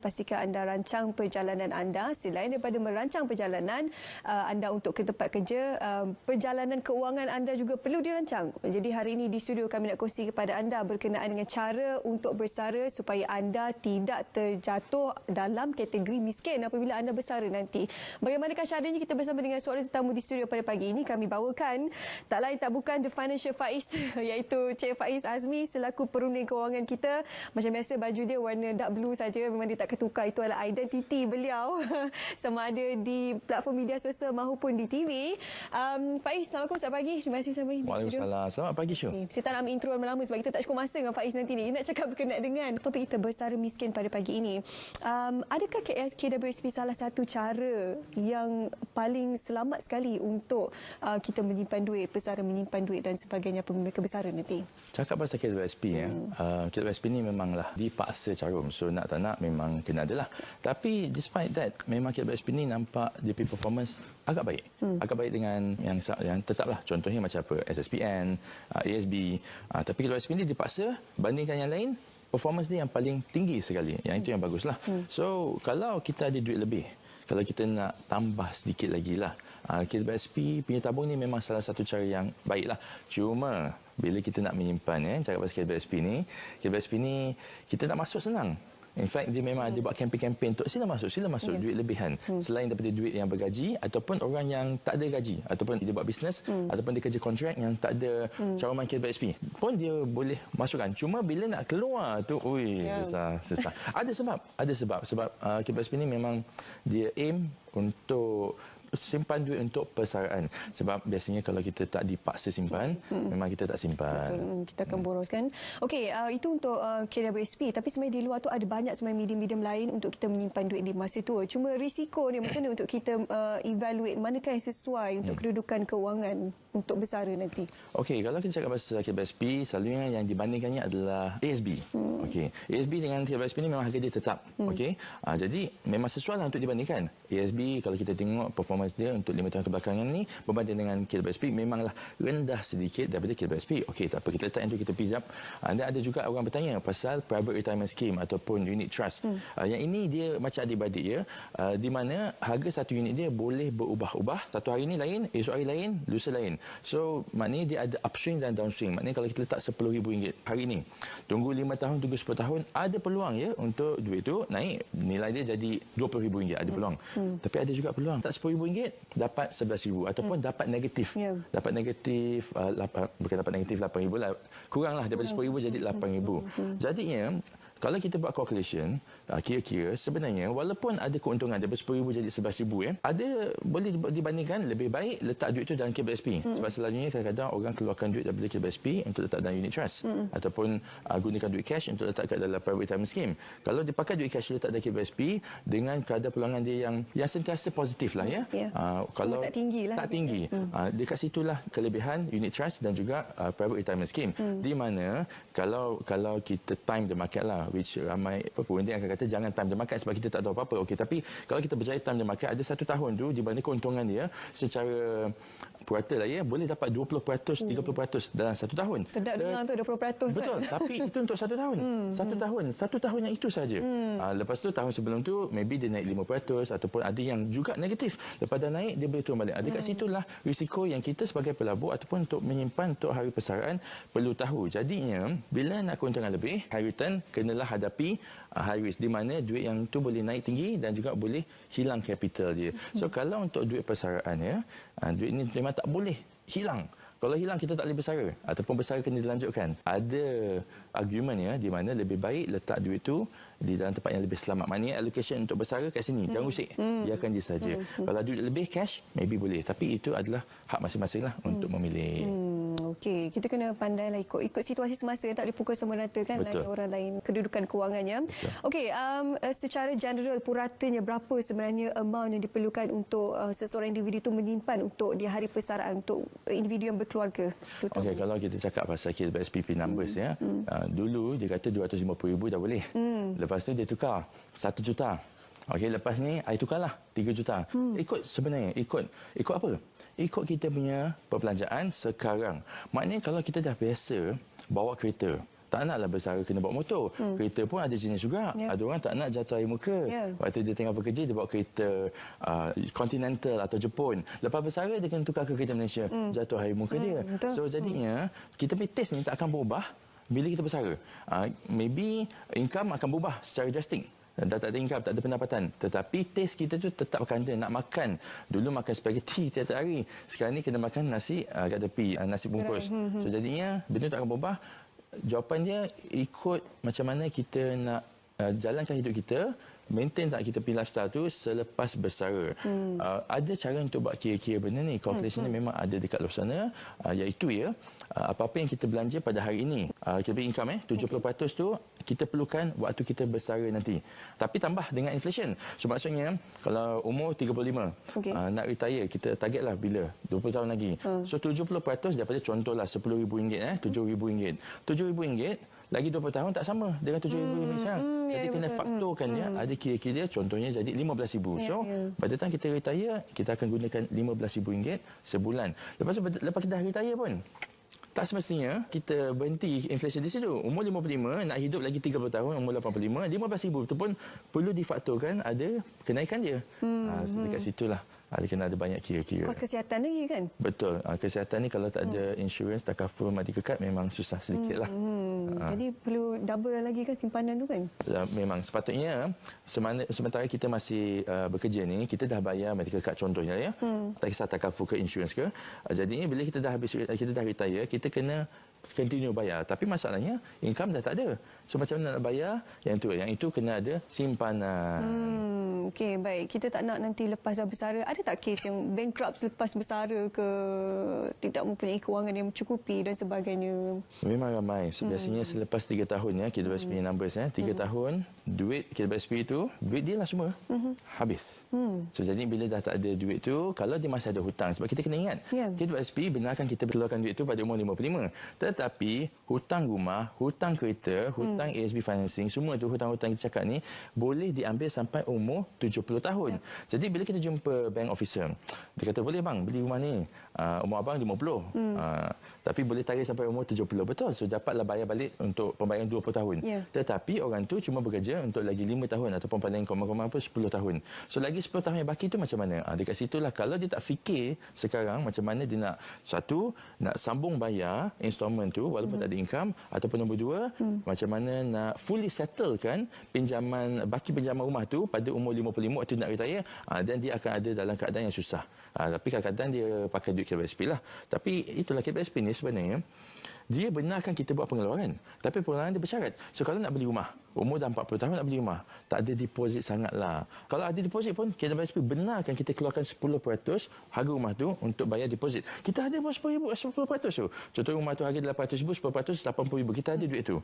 Pastikan anda rancang perjalanan anda. Selain daripada merancang perjalanan anda untuk ke tempat kerja, perjalanan keuangan anda juga perlu dirancang. Jadi hari ini di studio kami nak kongsi kepada anda berkenaan dengan cara untuk bersara supaya anda tidak terjatuh dalam kategori miskin apabila anda bersara nanti. Bagaimanakah caranya? Kita bersama dengan seorang tetamu di studio pada pagi ini. Kami bawakan tak lain tak bukan The Financial Faiz iaitu Cik Faiz Azmi selaku perunding kewangan kita. Macam biasa baju dia warna dark blue saja, memang dia tak ketukar. Itu adalah identiti beliau sama ada di platform media sosial maupun di TV. Faiz, Assalamualaikum, selamat pagi. Terima kasih sampai di studio. Waalaikumsalam. Selamat pagi, Syul. Okay. Saya tak nak intro lama sebab kita tak cukup masa dengan Faiz nanti ni. Nak cakap berkenaan dengan topik kita bersara miskin pada pagi ini. Adakah KWSP salah satu cara yang paling selamat sekali untuk kita menyimpan duit, bersara menyimpan duit dan sebagainya apabila mereka bersara nanti? Cakap pasal KWSP KWSP ni memanglah dipaksa carum. So nak tak nak memang kena adalah. Tapi despite that, memang KWSP ni nampak DP performance agak baik. Agak baik dengan yang tetaplah. Contohnya macam apa? SSPN, ASB. Tapi KWSP ni dipaksa bandingkan yang lain, performance dia yang paling tinggi sekali. Yang itu yang baguslah. So kalau kita ada duit lebih, kalau kita nak tambah sedikit lagi lah, KWSP punya tabung ni memang salah satu cara yang baiklah. Cuma bila kita nak menyimpan, cakap pasal KWSP ni kita nak masuk senang. In fact, dia memang ada buat kempen-kempen untuk sila masuk duit lebihan. Selain daripada duit yang bergaji ataupun orang yang tak ada gaji ataupun dia buat bisnes ataupun dia kerja kontrak yang tak ada cawangan KWSP pun dia boleh masukkan. Cuma bila nak keluar tu, susah. Ada sebab KWSP ni memang dia aim untuk simpan duit untuk persaraan. Sebab biasanya kalau kita tak dipaksa simpan, memang kita tak simpan. Betul. Kita akan boroskan. Okey, itu untuk KWSP. Tapi sebenarnya di luar tu ada banyak sebenarnya medium-medium lain untuk kita menyimpan duit di masa tua. Cuma risiko ni macam mana untuk kita evaluate manakah yang sesuai untuk kedudukan kewangan untuk bersara nanti? Okey, kalau kita cakap pasal KWSP, selalunya yang dibandingkannya adalah ASB. Okey, ASB dengan KWSP ni memang harga dia tetap. Okey, jadi memang sesuai lah untuk dibandingkan. ASB kalau kita tengok performance dia untuk 5 tahun kebelakangan ni berbanding dengan KWSP memanglah rendah sedikit daripada KWSP. Okey, tak apa, kita letak yang tu, kita pijap. Dan ada juga orang bertanya pasal private retirement scheme ataupun unit trust. Yang ini dia macam adik-beradik ya, di mana harga satu unit dia boleh berubah-ubah. Satu hari ni lain, esok hari lain, lusa lain. So maknanya dia ada upstream dan downstream. Maknanya kalau kita letak RM10,000 hari ni, tunggu 5 tahun, tunggu 10 tahun, ada peluang ya untuk duit tu naik, nilai dia jadi RM20,000, ada peluang. Tapi ada juga peluang tak RM10,000 dapat RM11,000 ataupun dapat negatif. Dapat negatif bukan dapat negatif RM8,000 lah, kuranglah daripada RM10,000 jadi RM8,000. Jadinya kalau kita buat calculation, kira-kira sebenarnya walaupun ada keuntungan daripada RM10,000 jadi RM11,000 ada boleh dibandingkan lebih baik letak duit itu dalam KWSP. Sebab selalunya kadang-kadang orang keluarkan duit daripada KWSP untuk letak dalam unit trust ataupun gunakan duit cash untuk letak kat dalam private retirement scheme. Kalau dipakai duit cash letak dalam KWSP dengan kadar peluangan dia yang sentiasa positif lah ya. Kalau tak tinggi lah. Tak tinggi. Dekat situlah kelebihan unit trust dan juga private retirement scheme. Di mana kalau kita time the market lah, which ramai pengunting akan kata jangan time the market sebab kita tak tahu apa-apa. Okey, tapi kalau kita berjaya time the market, ada 1 tahun tu di mana keuntungan dia secara purata lah ya, boleh dapat 20%, 30% dalam 1 tahun. Sedap dengar tu 20%. Betul, tapi itu untuk 1 tahun. 1 tahun yang itu saja. Lepas tu tahun sebelum tu maybe dia naik 5% ataupun ada yang juga negatif. Lepas dah naik dia boleh turun balik. Dekat situlah risiko yang kita sebagai pelabur ataupun untuk menyimpan untuk hari persaraan perlu tahu. Jadinya bila nak keuntungan lebih, high return kenalah hadapi high risk di mana duit yang tu boleh naik tinggi dan juga boleh hilang capital dia. So kalau untuk duit persaraan ya, duit ini memang tak boleh hilang. Kalau hilang kita tak boleh bersara ataupun bersara kena dilanjutkan. Ada argument ya di mana lebih baik letak duit tu di dalam tempat yang lebih selamat. Maknanya allocation untuk bersara kat sini, jangan usik. Biarkan dia saja. Kalau duit lebih cash, maybe boleh. Tapi itu adalah hak masing-masing lah untuk memilih. Okey, kita kena pandailah ikut situasi semasa, tak boleh pukul sama rata kan dengan orang lain kedudukan kewangannya. Okey, secara general puratanya berapa sebenarnya amount yang diperlukan untuk seseorang individu itu menyimpan untuk di hari persaraan untuk individu yang berkeluarga? Okey, kalau kita cakap pasal KWSP numbers ya, dulu dia kata 250,000 dah boleh. Lepas tu dia tukar 1 juta. Okey, lepas ni I tukarlah 3 juta. Ikut sebenarnya ikut apa? Ikut kita punya perbelanjaan sekarang. Maknanya kalau kita dah biasa bawa kereta, tak naklah bersara kena bawa motor. Kereta pun ada jenis juga. Ada orang tak nak jatuh air muka. Waktu dia tengah bekerja, dia bawa kereta Continental atau Jepun. Lepas bersara, dia kena tukar ke kereta Malaysia. Jatuh air muka dia. So, jadinya, kita punya taste ni tak akan berubah bila kita bersara. Maybe income akan berubah secara drastic. Dah tak ada income, tak ada pendapatan. Tetapi taste kita tu tetap akan ada. Nak makan. Dulu makan spaghetti tiap hari. Sekarang ni kena makan nasi kat tepi, nasi bungkus. So jadinya, benda tak akan berubah. Jawapan dia ikut macam mana kita nak jalankan hidup kita, maintain tak kita punya lifestyle tu selepas bersara. Ada cara untuk buat kira-kira benda ni. Calculation ni memang ada dekat luar sana, iaitu apa-apa yang kita belanja pada hari ini, kita beri income 70% tu kita perlukan waktu kita bersara nanti. Tapi tambah dengan inflation. So maksudnya kalau umur 35 nak retire, kita targetlah bila 20 tahun lagi. So 70% daripada contohlah RM10,000, RM7,000. RM7,000 lagi 20 tahun tak sama dengan RM7,000 sekarang. Jadi kena faktorkannya, ada kira-kira contohnya jadi RM15,000. So pada time kita retire, kita akan gunakan RM15,000 sebulan. Lepas kita dah retire pun, tak semestinya kita berhenti inflation di situ. Umur 55, nak hidup lagi 30 tahun, umur 85, RM15,000 itu pun perlu difaktorkan ada kenaikan dia. Dekat situlah. Kena ada banyak kira-kira. Kos kesihatan lagi kan? Betul. Kesihatan ni kalau tak ada insurans, tak cover mati kekal, memang susah sedikit lah. Jadi perlu double lagi kan simpanan tu kan? Memang. Sepatutnya, sementara kita masih bekerja ni, kita dah bayar medical card contohnya ya. Tak kisah tak cover ke insurans ke. Jadinya bila kita dah retire, kita kena continue bayar. Tapi masalahnya, income dah tak ada. So macam mana nak bayar? Yang itu kena ada simpanan. Okey, baik. Kita tak nak nanti lepas dah bersara. Ada tak kes yang bankrupt selepas bersara ke, tidak mempunyai kewangan yang mencukupi dan sebagainya? Memang ramai. Biasanya selepas 3 tahun ya, KWSP punya numbers 3 tahun, duit KWSP itu, duit dia lah semua habis. So jadi bila dah tak ada duit tu, kalau dia masih ada hutang, sebab kita kena ingat, KWSP benarkan kita keluarkan duit tu pada umur 55. Tetapi hutang rumah, hutang kereta, hutang ASB financing, semua tu hutang-hutang kita cakap ni boleh diambil sampai umur 70 tahun. Jadi bila kita jumpa bank officer, dia kata boleh bang beli rumah ni, umur abang 50. Tapi boleh tarik sampai umur 70. Betul. So dapatlah bayar balik untuk pembayaran 20 tahun. Tetapi orang tu cuma bekerja untuk lagi 5 tahun ataupun paling komang-komang pun 10 tahun. So lagi 10 tahun yang baki tu macam mana? Dekat situlah kalau dia tak fikir sekarang macam mana dia nak, satu, nak sambung bayar installment tu walaupun tak ada income, ataupun nombor dua, macam mana nak fully settlekan baki pinjaman rumah tu pada umur 55 waktu nak retire, dan dia akan ada dalam keadaan yang susah. Tapi kadang-kadang dia pakai duit KWSP lah. Tapi itulah KWSP ni sebenarnya, dia benarkan kita buat pengeluaran. Tapi pengeluaran dia bersyarat. So kalau nak beli rumah, umur dah 40 tahun nak beli rumah, tak ada deposit sangatlah. Kalau ada deposit pun, KWSP benarkan kita keluarkan 10% harga rumah tu untuk bayar deposit. Kita ada pun 10% tu. Contoh rumah tu harga RM800,000, 10% RM80,000. Kita ada duit tu.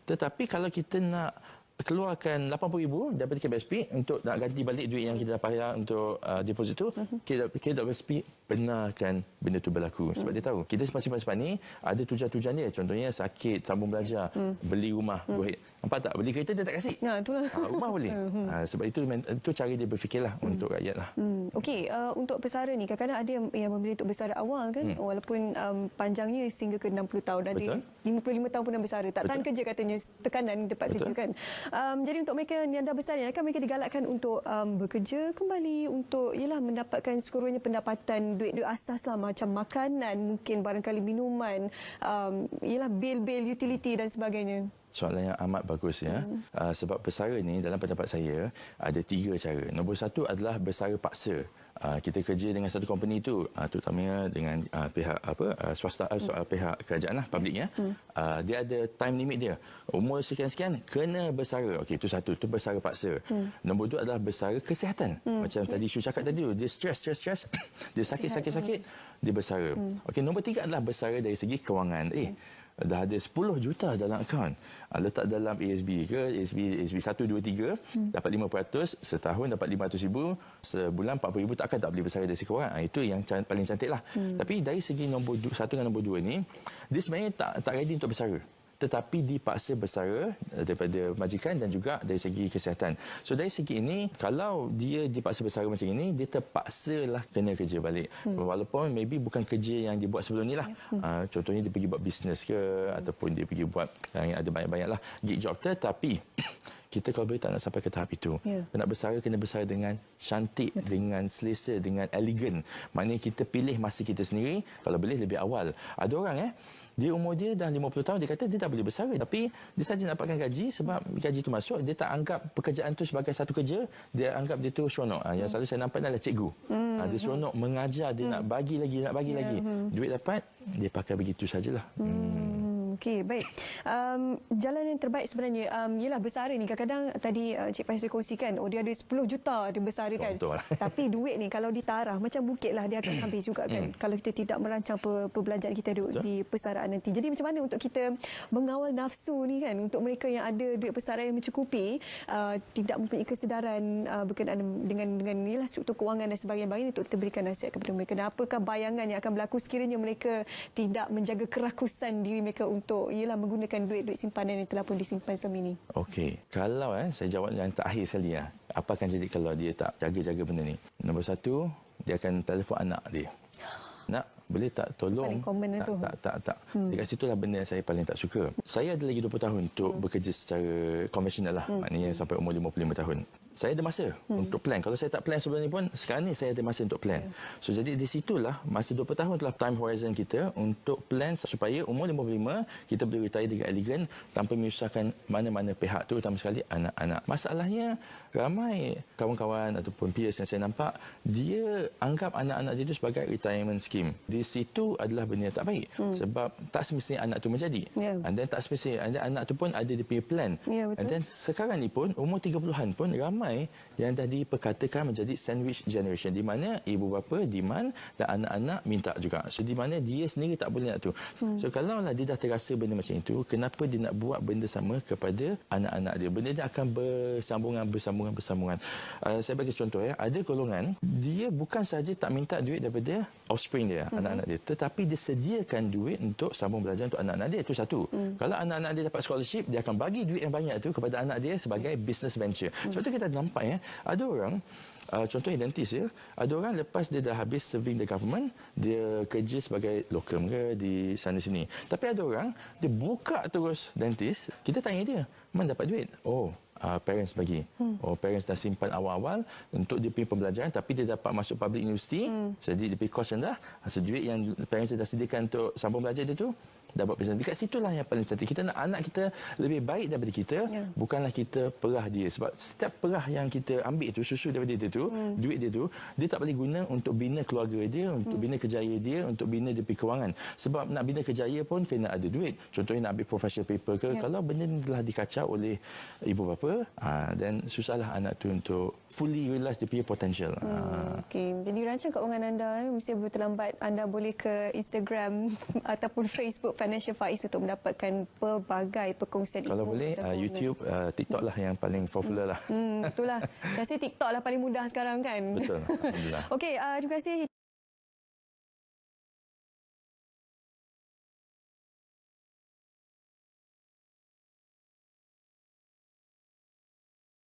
Tetapi kalau kita nak keluarkan RM80,000 daripada KWSP untuk nak ganti balik duit yang kita dah bayar untuk deposit tu, KWSP benarkan benda tu berlaku. Sebab dia tahu kita simpan-simpan ni ada tujuan-tujuan dia. Contohnya sakit, sambung belajar, beli rumah, duit. Nampak tak? Beli kereta dia tak kasih. Itulah. Rumah boleh. Sebab itu cara dia berfikirlah untuk rakyat lah. Okey, untuk bersara ni kadang-kadang ada yang memilih untuk bersara awal kan, walaupun panjangnya sehingga ke 60 tahun. Ada 55 tahun pun dah bersara. Tak tahan kerja katanya, tekanan tempat kerja kan. Jadi untuk mereka yang dah besar ni, akan mereka digalakkan untuk bekerja kembali untuk mendapatkan sekurang-kurangnya pendapatan, duit asas lah, macam makanan, mungkin barangkali minuman, bil-bil utility dan sebagainya. Soalan yang amat bagus ya. Sebab bersara ni dalam pendapat saya ada 3 cara. Nombor 1 adalah bersara paksa. Kita kerja dengan satu company tu, terutamanya dengan pihak swasta, pihak kerajaan lah, publiknya. Dia ada time limit dia. Umur sekian-sekian kena bersara. Okey, itu satu, itu bersara paksa. Nombor 2 adalah bersara kesihatan. Macam tadi Syu cakap tadi tu, dia stres, dia sakit, dia bersara. Okey, nombor 3 adalah bersara dari segi kewangan. Dah ada 10 juta dalam akaun, letak dalam ASB ke, ASB 1, 2, 3, dapat 5%, setahun dapat 500,000, sebulan 40,000, takkan tak boleh bersara dari segi kewangan. Itu yang paling cantik lah. Tapi dari segi nombor 1 dan nombor 2 ni, dia sebenarnya tak ready untuk bersara. tetapi dipaksa bersara daripada majikan dan juga dari segi kesihatan. So dari segi ini, kalau dia dipaksa bersara macam ini, dia terpaksalah kena kerja balik. Walaupun maybe bukan kerja yang dia buat sebelum ni lah. Contohnya dia pergi buat bisnes ke, ataupun dia pergi buat yang ada banyak-banyak lah gig job, tetapi kita kalau boleh tak nak sampai ke tahap itu. Nak bersara, kena bersara dengan cantik, dengan selesa, dengan elegan. Maknanya kita pilih masa kita sendiri, kalau boleh lebih awal. Ada orang dia umur dia dah 50 tahun, dia kata dia tak boleh bersara. Tapi dia saja dapatkan gaji, sebab gaji itu masuk, dia tak anggap pekerjaan itu sebagai satu kerja, dia anggap dia tu seronok. Yang selalu saya nampak adalah cikgu. Dia seronok mengajar, dia nak bagi lagi, Duit dapat, dia pakai begitu sajalah. Okey, baik. Jalan yang terbaik sebenarnya ialah bersara ni. Kadang-kadang tadi Cik Faiz kongsikan, dia ada 10 juta dia bersara kan. Betul. Tapi duit ni kalau ditarah macam bukit lah, dia akan habis juga kan. Kalau kita tidak merancang perbelanjaan kita di persaraan nanti. Jadi macam mana untuk kita mengawal nafsu ni kan, untuk mereka yang ada duit persaraan yang mencukupi, tidak mempunyai kesedaran berkenaan dengan ialah struktur kewangan dan sebagainya, untuk kita berikan nasihat kepada mereka. Dan apakah bayangan yang akan berlaku sekiranya mereka tidak menjaga kerakusan diri mereka untuk ialah menggunakan duit simpanan yang telah pun disimpan selama ini? Okey, kalau saya jawab yang terakhir sekali, apa akan jadi kalau dia tak jaga-jaga benda ni? Nombor satu, dia akan telefon anak dia. Nak, boleh tak tolong? Tak. Dekat situlah benda yang saya paling tak suka. Saya ada lagi 20 tahun untuk bekerja secara konvensional lah. Maknanya sampai umur 55 tahun. Saya ada masa untuk plan. Kalau saya tak plan sebelum ni pun, sekarang ni saya ada masa untuk plan. So jadi di situlah, masa 20 tahun telah time horizon kita untuk plan supaya umur 55 kita boleh retire dengan elegan tanpa menyusahkan mana-mana pihak, terutama sekali anak-anak. Masalahnya, ramai kawan-kawan ataupun peers yang saya nampak, dia anggap anak-anak dia itu sebagai retirement scheme. Di situ adalah benda yang tak baik. Sebab tak semestinya anak itu menjadi. And then tak semestinya anak itu pun ada dia punya plan. And then sekarang ni pun, umur 30-an pun, ramai yang dah diperkatakan menjadi sandwich generation, di mana ibu bapa demand dan anak-anak minta juga. So di mana dia sendiri tak boleh nak tu. So kalau lah dia dah terasa benda macam itu, kenapa dia nak buat benda sama kepada anak-anak dia? Benda dia akan bersambungan. Saya bagi contoh ada golongan, dia bukan saja tak minta duit daripada offspring dia, anak-anak dia, tetapi dia sediakan duit untuk sambung belajar untuk anak-anak dia. Itu satu. Kalau anak-anak dia dapat scholarship, dia akan bagi duit yang banyak tu kepada anak dia sebagai business venture. Sebab tu kita nampak ada orang, contohnya dentist ada orang lepas dia dah habis serving the government, dia kerja sebagai locum ke di sana sini. Tapi ada orang dia buka terus dentist, kita tanya dia, mana dapat duit? Parents bagi. Parents dah simpan awal-awal untuk dia pergi pembelajaran, tapi dia dapat masuk public university, jadi dia pergi kos rendah, hasil duit yang parents dia dah sediakan untuk sambung belajar dia tu dapat present. Dekat situlah yang paling cantik. Kita nak anak kita lebih baik daripada kita, bukanlah kita perah dia. Sebab setiap perah yang kita ambil itu, susu daripada dia tu, duit dia tu, dia tak boleh guna untuk bina keluarga dia, untuk bina kerjaya dia, untuk bina dia punya kewangan. Sebab nak bina kerjaya pun kena ada duit. Contohnya nak ambil professional paper ke, kalau benda ni telah dikacau oleh ibu bapa, dan susahlah anak tu untuk fully realise dia punya potential. Okey, jadi rancang keuangan anda, mesti belum terlambat. Anda boleh ke Instagram ataupun Facebook Financial Faiz untuk mendapatkan pelbagai perkongsian. Kalau boleh YouTube, TikTok lah yang paling popular lah. Itulah. Saya rasa TikTok lah paling mudah sekarang kan. Betul. Alhamdulillah. Okey, terima kasih